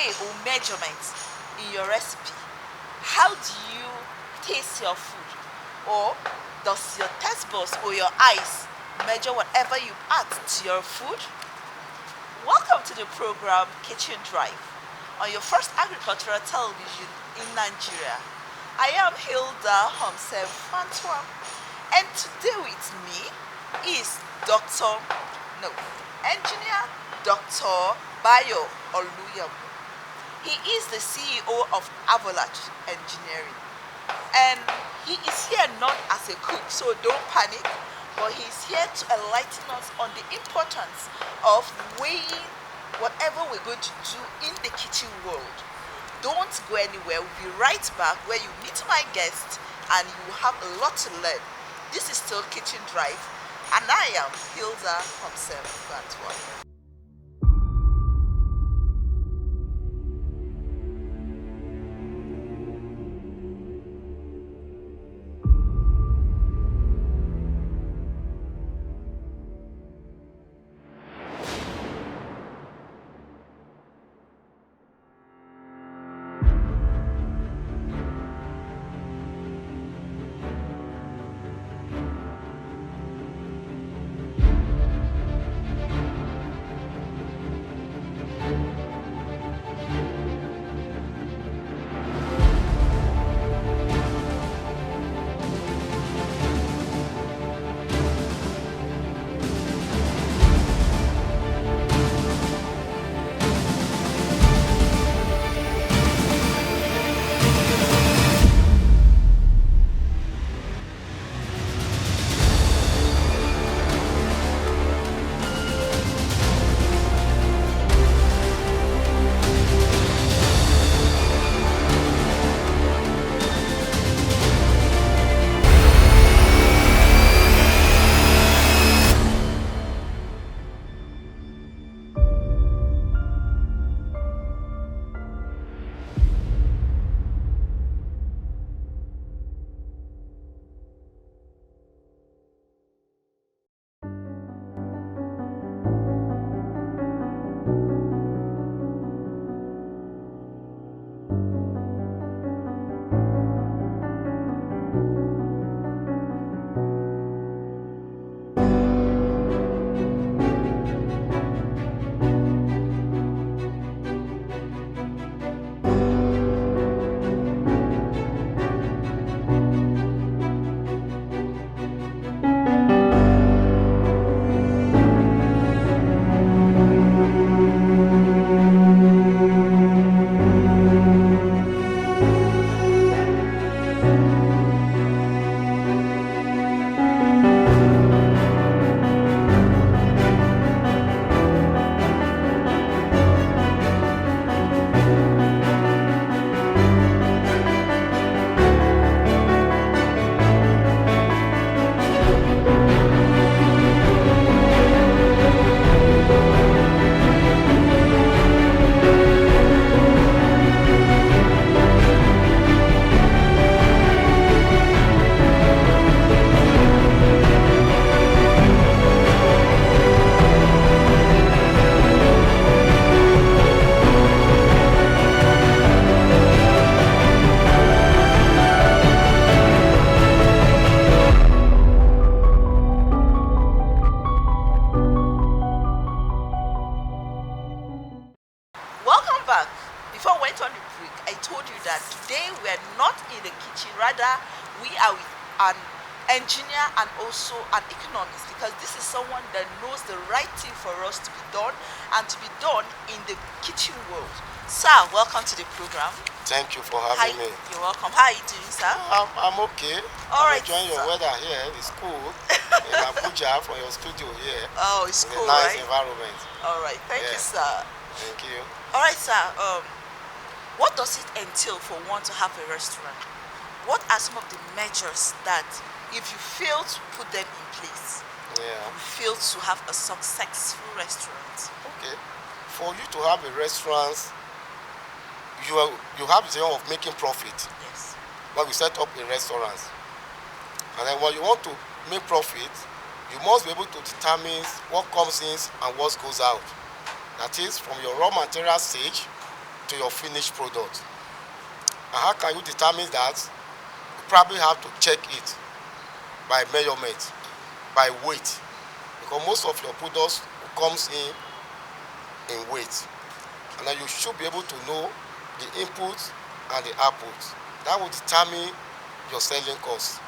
weigh or measurements in your recipe? How do you taste your food? Or does your taste buds or your eyes measure whatever you add to your food? Welcome to the program Kitchen Drive on your first agricultural television in Nigeria. I am Hilda Homsem Fantuam, and today with me is Dr. No, Engineer Dr. Bayo Oluyamu. He is the CEO of Avalanche Engineering, and he is here not as a cook, so don't panic, but he's here to enlighten us on the importance of weighing whatever we're going to do in the kitchen world. Don't go anywhere. We'll be right back where you meet my guest and you will have a lot to learn. This is still Kitchen Drive, and I am Hilda Homsem Bantua. Welcome back. Before we went on the break, I told you that today we are not in the kitchen, rather, we are with an engineer and also an economist, because this is someone that knows the right thing for us to be done and to be done in the kitchen world. Sir, welcome to the program. Thank you for Hi, having me. you're welcome. How are you doing, sir? I'm okay. All I'm right, enjoying your sir. weather here. It's cool. In Abuja for your studio here. Oh, it's In cool, a nice right? environment. All right, thank you, Yeah. sir. Thank you. All right, sir. What does it entail for one to have a restaurant? What are some of the measures that, if you fail to put them in place, Yeah. you fail to have a successful restaurant? Okay. For you to have a restaurant, you have the aim of making profit Yes. when we set up a restaurant. And then when you want to make profit, you must be able to determine what comes in and what goes out. That is from your raw material stage to to your finished product. And how can you determine that? You probably have to check it by measurement, by weight, because most of your products comes in weight, and then you should be able to know the inputs and the outputs. That will determine your selling cost.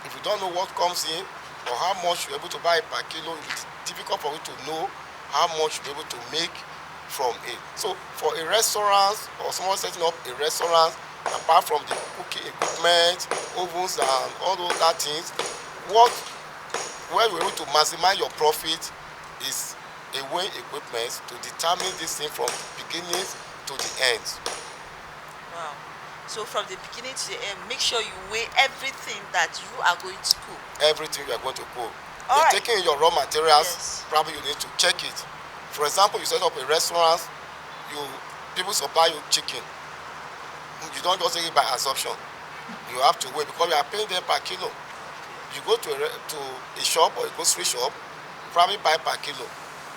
If you don't know what comes in or how much you're able to buy per kilo, it's difficult for you to know how much you're able to make from it. So for a restaurant or someone setting up a restaurant, apart from the cooking equipment, ovens and all those that things, what where you're able to maximize your profit is a weighing equipment to determine this thing from beginning to the end. Wow. So from the beginning to the end, make sure you weigh everything that you are going to cook. Everything you are going to cook. All In right. taking your raw materials, Yes. probably you need to check it. For example, you set up a restaurant, you people supply you chicken. You don't just take it by assumption. You have to weigh because you are paying them per kilo. You go to a shop or a grocery shop, probably buy per kilo.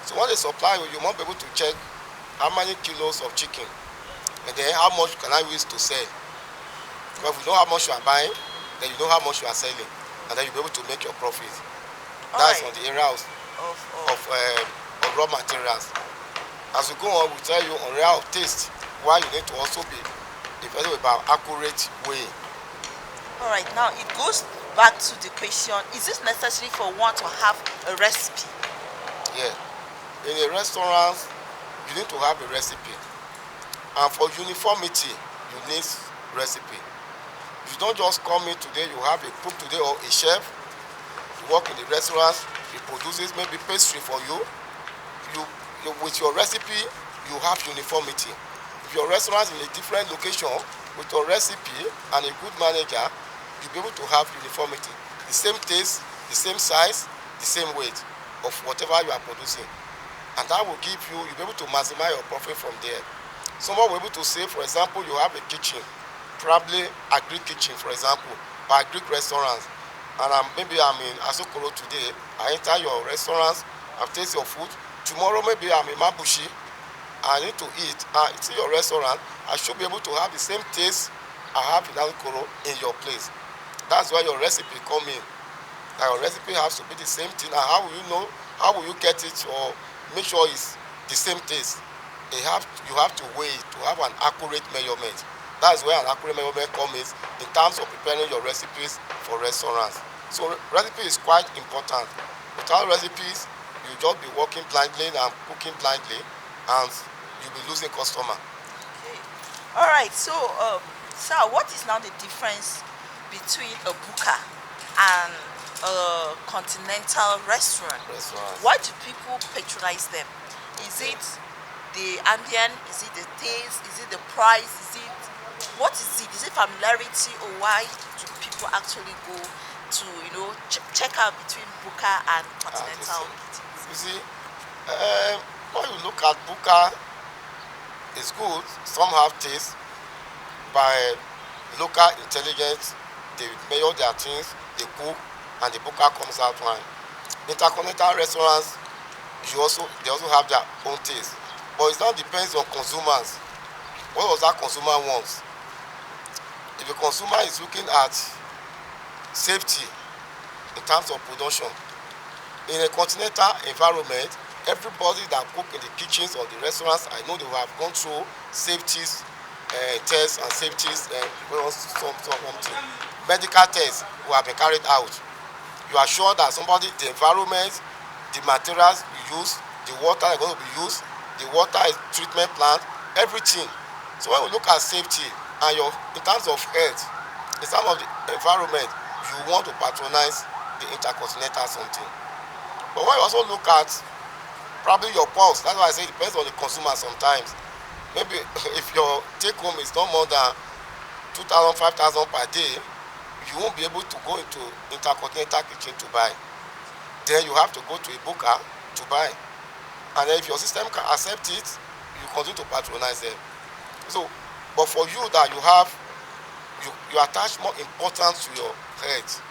So when they supply you, you must be able to check how many kilos of chicken, and then how much can I use to sell. Because if you know how much you are buying, then you know how much you are selling, and then you'll be able to make your profit. All That's right. on the area of raw materials. As we go on, we tell you on area of taste why you need to also be very about accurate weighing. All right. Now it goes back to the question: is it necessary for one to have a recipe? Yeah. In a restaurant, you need to have a recipe, and for uniformity, you need recipe. You don't just come in today, you have a cook today or a chef, you work in the restaurant, he produces maybe pastry for you. You with your recipe, you have uniformity. If your restaurant is in a different location, with your recipe and a good manager, you'll be able to have uniformity. The same taste, the same size, the same weight of whatever you are producing. And that will give you, you'll be able to maximize your profit from there. Someone will be able to say, for example, you have a kitchen, probably agri kitchen, for example, or agri restaurants, and maybe I'm in Asokoro today, I enter your restaurants, I've tasted your food. Tomorrow maybe I'm in Mabushi, I need to eat. It's in your restaurant, I should be able to have the same taste I have in Asokoro in your place. That's why your recipe come in. That your recipe has to be the same thing. And how will you know? How will you get it or make sure it's the same taste? You have to weigh it to have an accurate measurement. That's where an accurate measurement comes in terms of preparing your recipes for restaurants. So recipe is quite important. Without recipes, you just be working blindly and cooking blindly, and you'll be losing customer. Okay. All right. So, sir, what is now the difference between a buka and a continental restaurant? Restaurants. Why do people patronize them? Is it the ambient? Is it the taste? Is it the price? What is it? Is it familiarity, or why do people actually go to check out between buka and continental kitchens? You see, when you look at buka, it's good. Some have taste. By local intelligence, they measure their things, they cook, and the buka comes out fine. Intercontinental restaurants, they also have their own taste. But it now depends on consumers. What does that consumer want? If the consumer is looking at safety in terms of production, in a continental environment, everybody that cook in the kitchens or the restaurants, I know they will have gone through safeties tests and safeties something. Medical tests will have been carried out. You are sure that the environment, the materials you use, the water is going to be used, the water is treatment plant, everything. So when we look at safety and in terms of health, in terms of the environment, you want to patronize the intercontinental something. But when you also look at probably your pulse, that's why I say it depends on the consumer sometimes. Maybe if your take home is not more than 2,000, 5,000 per day, you won't be able to go into intercontinental kitchen to buy. Then you have to go to a buka to buy. And then if your system can accept it, you continue to patronize them. So, but for you that you attach more importance to your health.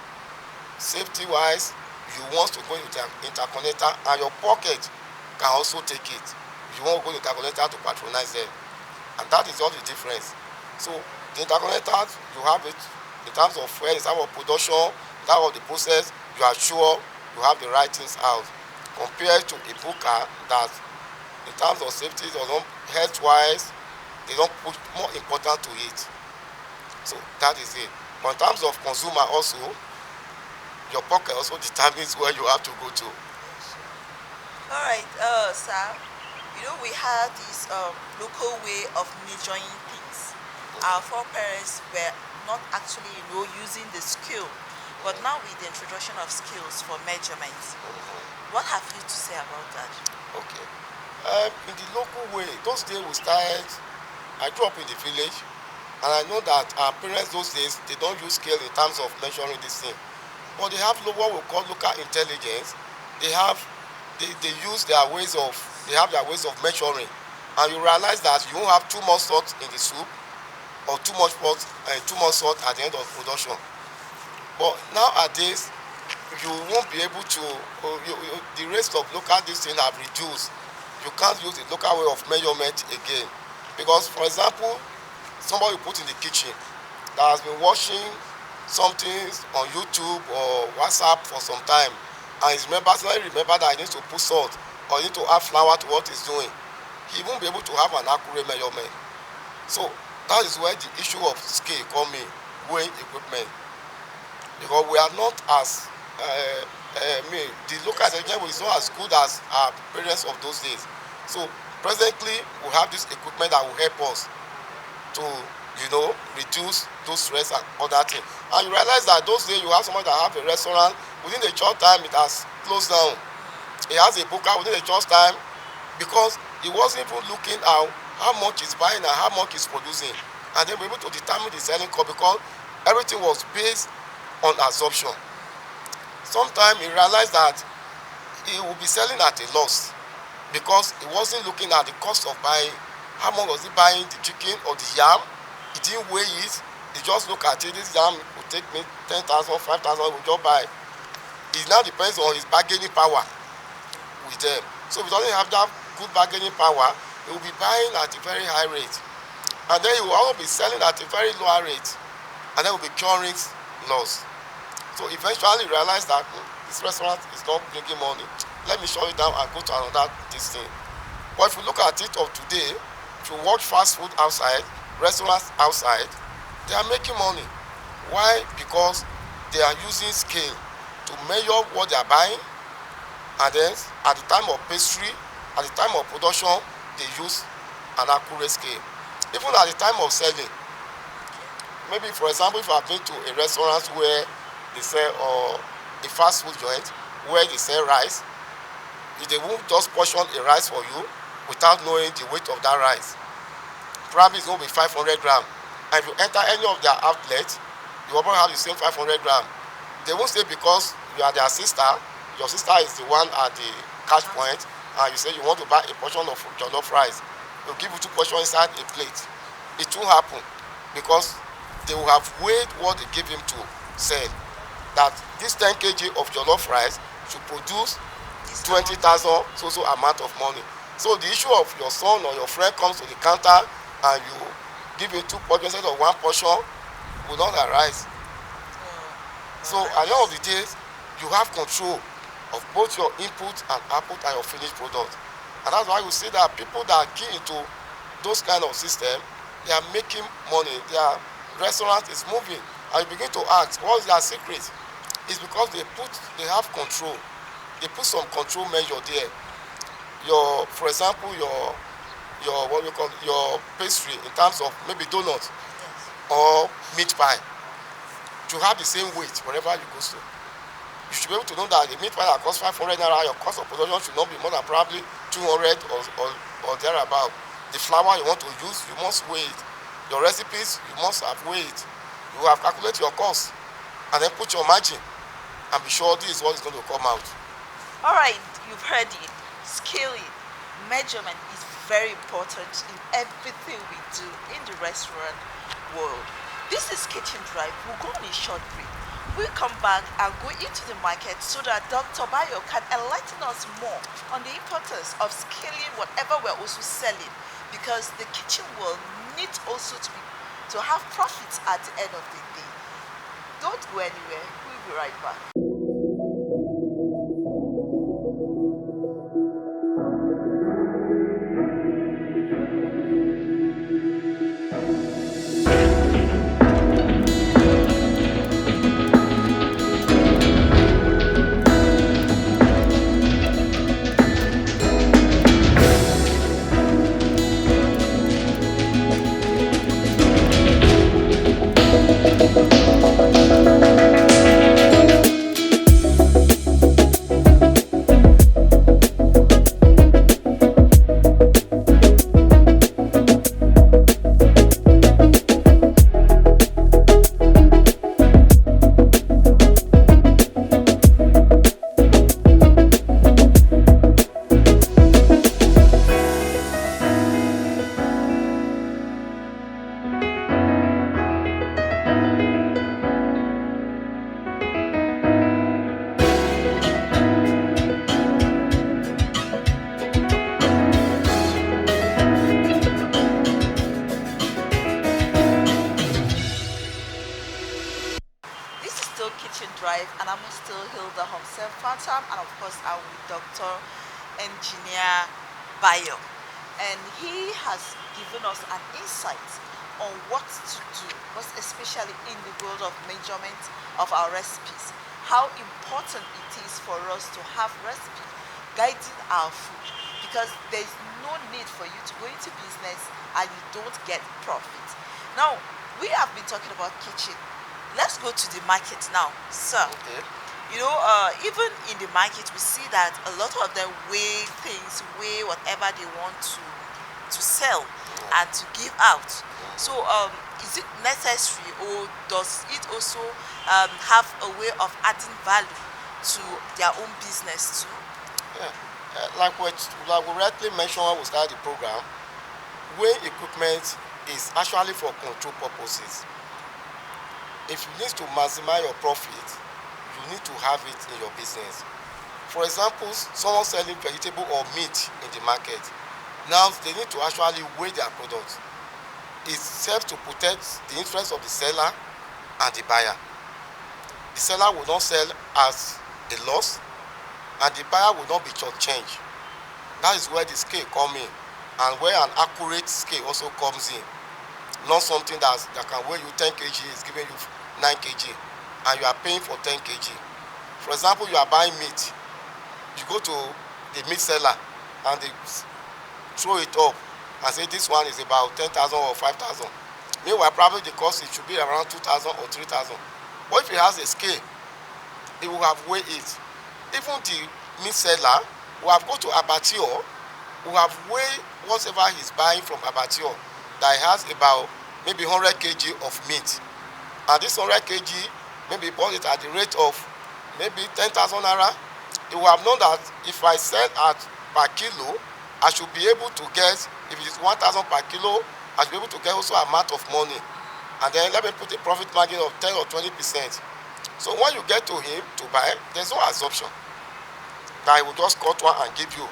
Safety wise, you want to go into intercontinental, and your pocket can also take it. You want to go to intercontinental to patronize them. and that is all the difference. So the interconnectors, you have it in terms of fuel, in terms of production, in terms of the process, you are sure you have the right things out, compared to a booker that in terms of safety or health wise, they don't put more important to it. So that is it. But in terms of consumer also, your pocket also determines where you have to go to. All right, sir. We had this local way of measuring things. Our foreparents were not actually, using the scale, but now with the introduction of scales for measurements, what have you to say about that? Okay. In the local way, those days we started. I grew up in the village, and I know that our parents those days they don't use scale in terms of measuring this thing, but they have what we call local intelligence. They have they use their ways of they have their ways of measuring, and you realize that you won't have too much salt in the soup or too much salt at the end of production. But nowadays you won't be able to the rest of local this thing have reduced. You can't use the local way of measurement again, because for example, somebody put in the kitchen that has been watching something on YouTube or WhatsApp for some time, and suddenly remember that he needs to put salt or he need to add flour to what he's doing, he won't be able to have an accurate measurement. So that is where the issue of scale come in, weighing equipment, because we are not as the local intelligence is not as good as our parents of those days. So presently we have this equipment that will help us to reduce those stress and other things. And you realize that those days you have someone that have a restaurant, within a short time it has closed down. He has a booker within a short time, because he wasn't even looking at how much he's buying and how much he's producing, and then we're able to determine the selling cost, because everything was based on assumption. Sometimes he realized that he will be selling at a loss, because he wasn't looking at the cost of buying. How much was he buying the chicken or the yam? He didn't weigh it. He just look at it. This yam will take me 10,000, 5,000. He will just buy. It now depends on his bargaining power with them. So if he doesn't have that good bargaining power, he will be buying at a very high rate, and then he will also be selling at a very lower rate, and then will be curing loss. So eventually realize that this restaurant is not bringing money. Let me shut it down and go to another this thing. But if you look at it of today, if you watch fast food outside, restaurants outside, they are making money. Why? Because they are using scale to measure what they are buying, and then at the time of pastry, at the time of production, they use an accurate scale. Even at the time of selling, maybe for example, if you have been to a restaurant where they sell, or a fast food joint where they sell rice, if they won't just portion a rice for you without knowing the weight of that rice, probably it's going to be 500 grams. And if you enter any of their outlets, you will probably have the same 500 grams. They won't say because you are their sister, your sister is the one at the catch point, and you say you want to buy a portion of jollof rice, they'll give you 2 portions inside a plate. It won't happen, because they will have weighed what they give him to sell. That this 10 kg of jollof rice should produce 20,000 so amount of money. So the issue of your son or your friend comes to the counter and you give him 2 portions instead of 1 portion will not arise. So at the end of the day, you have control of both your input and output and your finished product. And that's why you see that people that are key into those kind of system, they are making money. Their restaurant is moving, and you begin to ask, what's their secret? It's because they have control. They put some control measure there. For example, your what we call your pastry in terms of maybe donuts or meat pie, to have the same weight wherever you go to. You should be able to know that the meat pie that costs 500 naira, your cost of production should not be more than probably 200 or thereabout. The flour you want to use, you must weigh it. Your recipes, you must have weighed it. You have calculated your cost, and then put your margin, and be sure this is what is going to come out. All right, you've heard it. Scaling, measurement is very important in everything we do in the restaurant world. This is Kitchen Drive. We'll go on a short break. We'll come back and go into the market so that Dr. Bayo can enlighten us more on the importance of scaling whatever we're also selling, because the kitchen will need also to have profits at the end of the day. Don't go anywhere. We'll be right back. This is still Kitchen Drive, and I'm still Hilda Homself Phantom, and of course, I'm with Dr. Engineer Bayo. And he has given us an insight on what to do, most especially in the world of measurement of our recipes. How important it is for us to have recipe guiding our food, because there's no need for you to go into business and you don't get profit. Now, we have been talking about kitchen. Let's go to the market now, sir. Okay. Even in the market, we see that a lot of them weigh things, weigh whatever they want to sell and to give out. So, is it necessary, or does it also have a way of adding value to their own business too? Yeah. Like we rightly mentioned when we started the program, weighing equipment is actually for control purposes. If you need to maximize your profit, you need to have it in your business. For example, someone selling vegetable or meat in the market, now they need to actually weigh their products. It serves to protect the interest of the seller and the buyer. The seller will not sell as a loss, and the buyer will not be shortchanged. That is where the scale comes in, and where an accurate scale also comes in. Not something that can weigh you 10 kg is giving you 9 kg, and you are paying for 10 kg. For example, you are buying meat. You go to the meat seller and they throw it up and say this one is about 10,000 or 5,000. Meanwhile, probably the cost it should be around 2,000 or 3,000. But if he has a scale, he will have weighed it. Even the meat seller will have gone to abattoir, will have weighed whatever he's buying from abattoir, that he has about maybe 100 kg of meat. And this 100 kg, maybe bought it at the rate of maybe 10,000 naira. He will have known that if I sell at per kilo, I should be able to get, if it is 1,000 per kilo, I should be able to get also amount of money. And then let me put a profit margin of 10 or 20%. So when you get to him to buy, there's no assumption that he will just cut one and give you.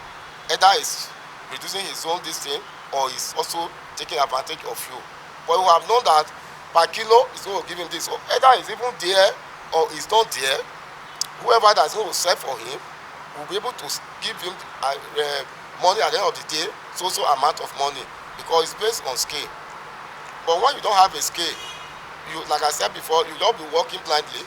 Either he's reducing his own this thing, or he's also taking advantage of you. But you have known that per kilo is going to give him this. So either he's even there or he's not there, whoever that's going to sell for him will be able to give him money at the end of the day, so amount of money, because it's based on scale. But when you don't have a scale, you, like I said before, you don't be working blindly,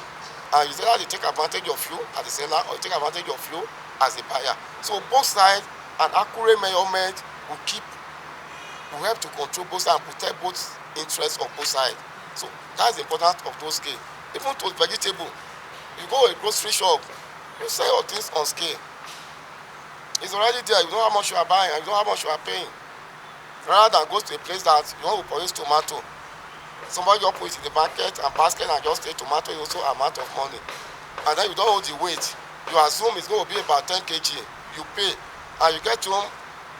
and you say that you take advantage of you as a seller, or you take advantage of you as a buyer. So both sides, an accurate measurement will help to control both sides and protect both interests of both sides. So that's the importance of those scale. Even to vegetable, you go to a grocery shop, you sell your things on scale. It's already there. You know how much you are buying and you know how much you are paying. Rather than go to a place that you want to produce tomato, somebody just put it in the market and basket and just say tomato is also amount of money. And then you don't hold the weight. You assume it's going to be about 10 kg. You pay and you get home,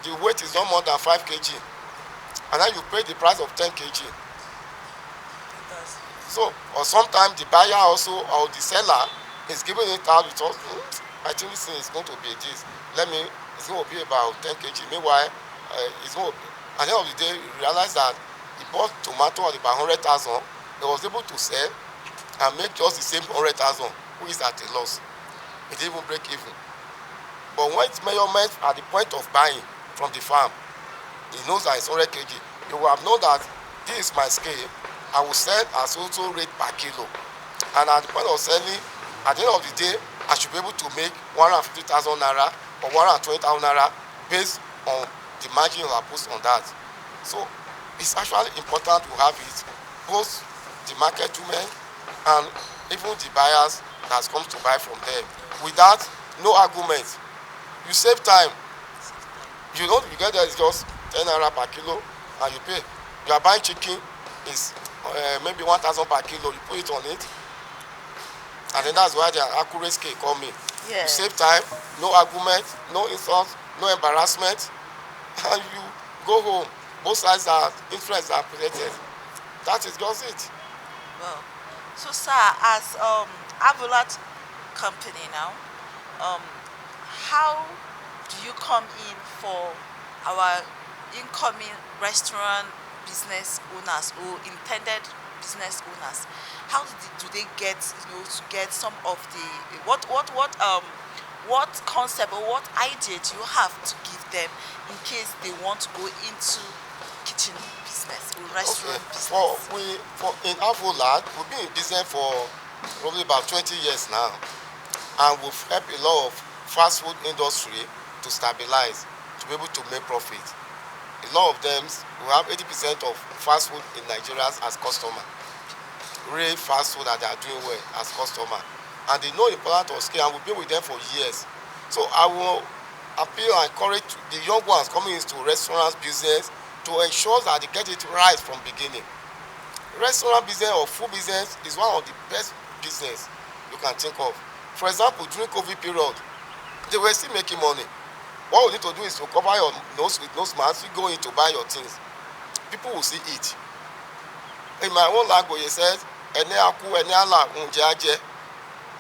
the weight is not more than 5 kg. And then you pay the price of 10 kg. So, or sometimes the buyer also, or the seller, is giving it out with us. I think this thing is going to be this. It's going to be about 10 kg. Meanwhile, At the end of the day, he realized that he bought tomato at about 100,000. He was able to sell and make just the same 100,000, who is at a loss. He didn't even break even. But when it's measurement at the point of buying from the farm, he knows that it's 100 kg. He will have known that this is my scale. I will sell at so rate per kilo. And at the point of selling, at the end of the day, I should be able to make 150,000 naira or 120,000 naira based on the margin you have put on that. So it's actually important to have it, both the market women and even the buyers that comes to buy from them. With that, no argument. You save time. You don't you get there, it's just 10 naira per kilo and you pay. You are buying chicken, is maybe 1,000 per kilo, you put it on it, and then that's why the accurate scale come in. Yeah. You save time, no argument, no insult, no embarrassment, and you go home. Both sides are interests are presented. That is just it. Well, so sir, as Avolat company now, um, how do you come in for our incoming restaurant business owners or intended business owners? How do they get, to get some of the what concept or what idea do you have to give them in case they want to go into kitchen business or Okay. restaurant For business? in Avolat, we've been in business for probably about 20 years now, and we've helped a lot of fast food industry to stabilize, to be able to make profit. A lot of them, we have 80% of fast food in Nigeria as customer. Real fast food that they are doing well as customer. And they know the importance of scale, and we've been with them for years. So I will appeal and encourage the young ones coming into restaurant business to ensure that they get it right from beginning. Restaurant business or food business is one of the best business you can think of. For example, during COVID period, they were still making money. What we need to do is to cover your nose with nose mask. You go in to buy your things. People will see it. In my own language, it says, "Ene aku, ene ala, unje aje."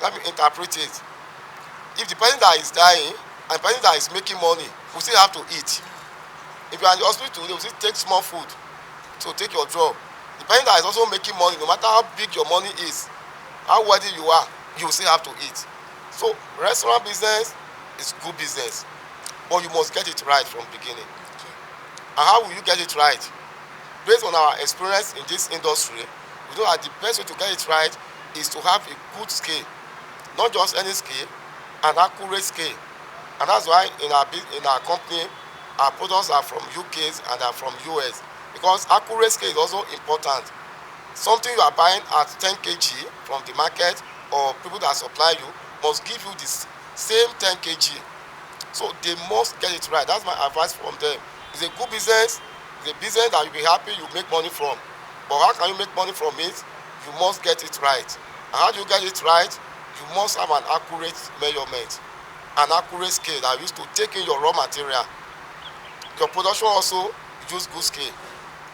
Let me interpret it. If the person that is dying and the person that is making money will still have to eat. If you are in the hospital, they will still take small food to take your drug. The person that is also making money, no matter how big your money is, how wealthy you are, you will still have to eat. So restaurant business is good business, but you must get it right from beginning. Okay. And how will you get it right? Based on our experience in this industry, we know that the best way to get it right is to have a good scale, not just any scale, an accurate scale. And that's why in our company, our products are from UKs and are from US, because accurate scale is also important. Something you are buying at 10 kg from the market or people that supply you must give you the same 10 kg. So they must get it right. That's my advice from them. It's a good business. It's a business that you'll be happy you make money from. But how can you make money from it? You must get it right. And how do you get it right? You must have an accurate measurement, an accurate scale that used to take in your raw material. Your production also use good scale.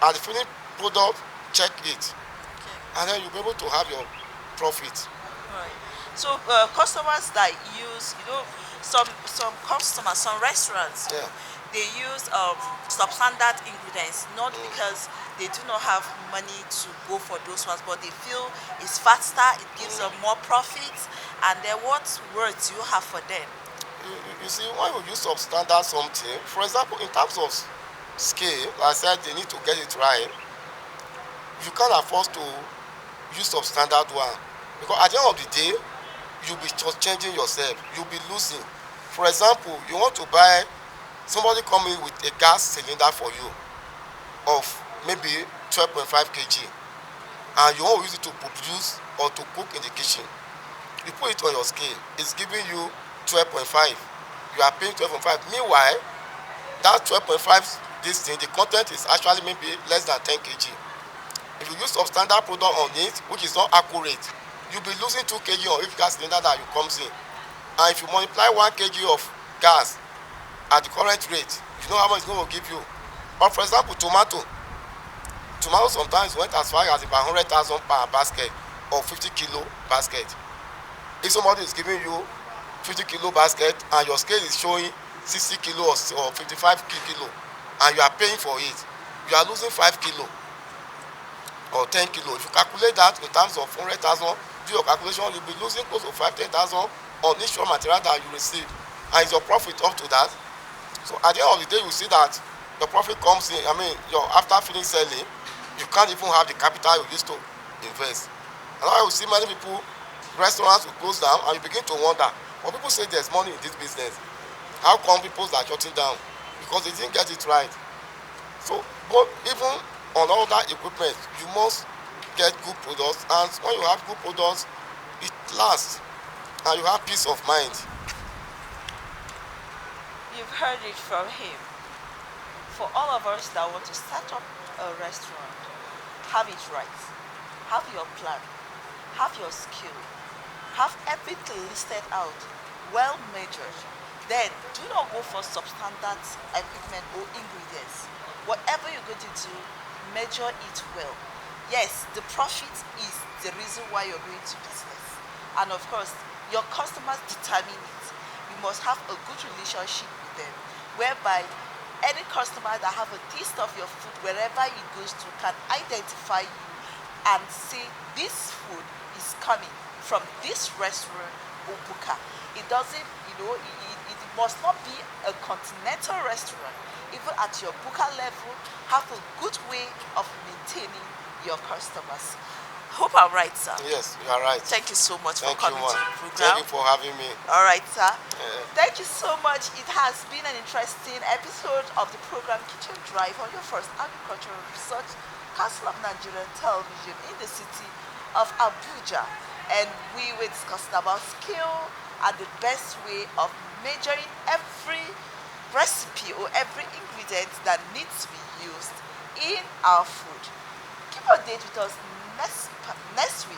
And the finished product, check it. Okay. And then you'll be able to have your profit. Right. So customers that use, some customers, some restaurants, Yeah. they use substandard ingredients, not because they do not have money to go for those ones, but they feel it's faster, it gives them more profits. And then what words do you have for them? You see, when you use substandard something, for example, in terms of scale, like I said, they need to get it right. You can't afford to use substandard one, because at the end of the day, you'll be just changing yourself. You'll be losing. For example, you want to buy somebody coming with a gas cylinder for you of maybe 12.5 kg, and you want to use it to produce or to cook in the kitchen. You put it on your scale, it's giving you 12.5. You are paying 12.5. Meanwhile, that 12.5, this thing, the content is actually maybe less than 10 kg. If you use substandard product on it, which is not accurate, you'll be losing 2 kg on each gas cylinder that you comes in. And if you multiply 1 kg of gas at the current rate, you know how much it's going to give you. Or for example, tomato sometimes went as far as about 100,000 per basket or 50 kilo basket. If somebody is giving you 50 kilo basket and your scale is showing 60 kilo or 55 kilo, and you are paying for it, you are losing 5 kilo or 10 kilo. If you calculate that in terms of 100,000, do your calculation, you'll be losing close to 5 10,000 on each raw material that you receive, and is your profit up to that? So at the end of the day, you see that your profit comes in. I mean, your after finish selling, you can't even have the capital you used to invest. And now you see many people, restaurants will close down, and you begin to wonder. But people say there's money in this business. How come people are shutting down? Because they didn't get it right. So, but even on all that equipment, you must get good products, and when you have good products, it lasts, and you have peace of mind. You've heard it from him. For all of us that want to start up a restaurant, have it right. Have your plan. Have your skill. Have everything listed out, well measured. Then do not go for substandard equipment or ingredients. Whatever you're going to do, measure it well. Yes, the profit is the reason why you're going to business. And of course, your customers determine it. You must have a good relationship with them, whereby any customer that have a taste of your food wherever he goes to can identify you and say this food is coming from this restaurant or buka. It doesn't, it must not be a continental restaurant. Even at your buka level, have a good way of maintaining your customers. Hope I'm right, sir. Yes, you are right. Thank you so much Thank for you, coming man. to the Thank program. you for having me. All right, sir. Uh, Thank you so much. It has been an interesting episode of the program Kitchen Drive on your first agricultural research Council of Nigerian Television in the city of Abuja. And we were discussing about skill and the best way of measuring every recipe or every ingredient that needs to be used in our food. Keep on date with us next week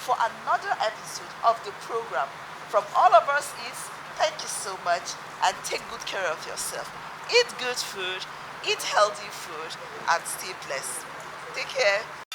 for another episode of the program. From all of us is thank you so much and take good care of yourself. Eat good food, eat healthy food, and stay blessed. Take care.